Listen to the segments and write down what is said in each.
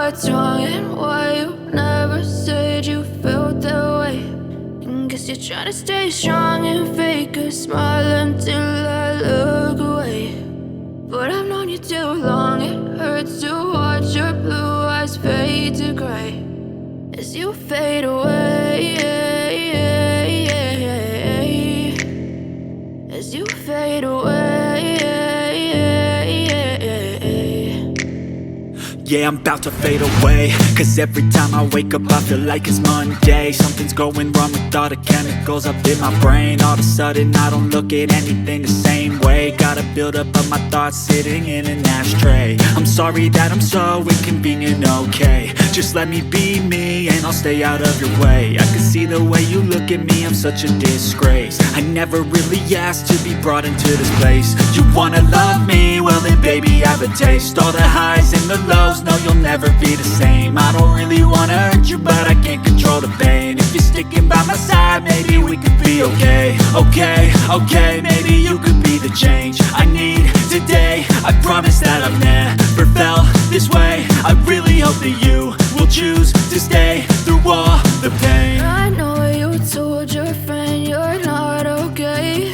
what's wrong and why you never said you felt that way. And guess you're trying to stay strong and fake a smile until I look away. But I've known you too long, it hurts to watch your blue eyes fade to gray as you fade away, as you fade away. Yeah, I'm about to fade away, cause every time I wake up I feel like it's Monday. Something's going wrong with all the chemicals up in my brain. All of a sudden I don't look at anything the same way. Got a buildup of my thoughts sitting in an ashtray. I'm sorry that I'm so inconvenient, okay. Just let me be me and I'll stay out of your way. I can see the way you look at me, I'm such a disgrace. I never really asked to be brought into this place. You wanna love me? Well then baby I have a taste. All the highs and the lows, no you'll never be the same. I don't really wanna hurt you but I can't control the pain. If you're sticking by my side maybe we could be okay. Okay, maybe you could be this way. I really hope that you will choose to stay through all the pain. I know you told your friend you're not okay,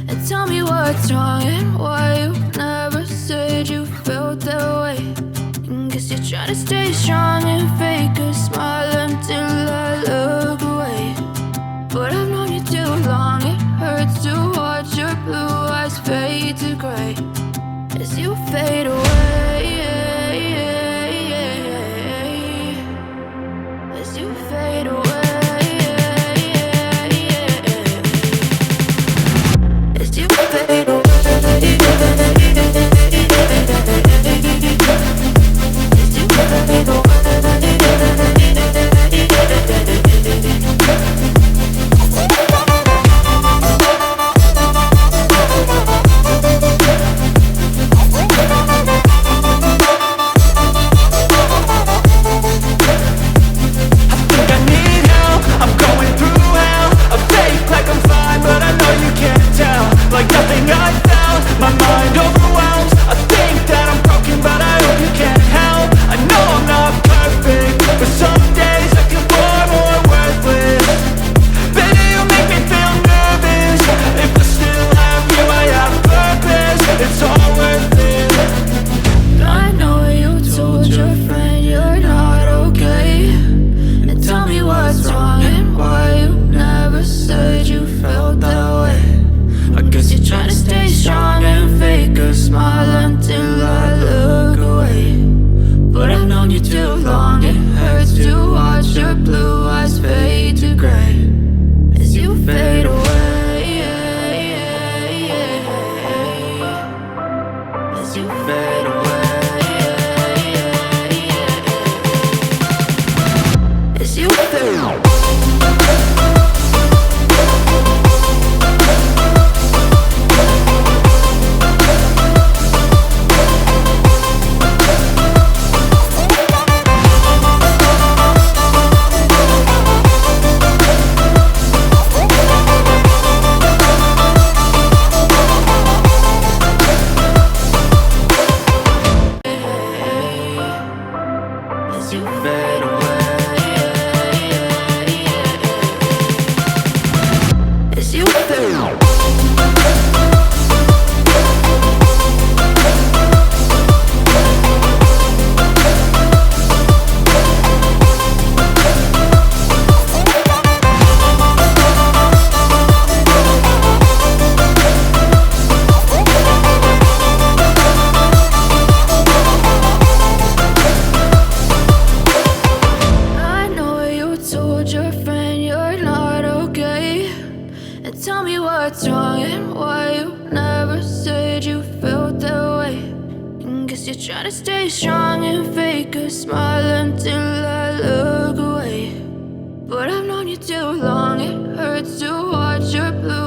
and tell me what's wrong and why you never said you felt that way. And guess you're trying to stay strong and fake a smile until I look away. But I've known you too long, it hurts to watch your blue eyes fade to gray as you fade away. As you fade away. As you fade away. As you fade away. Try to stay strong and fake a smile until I look away. But I've known you too long, it hurts to watch your blue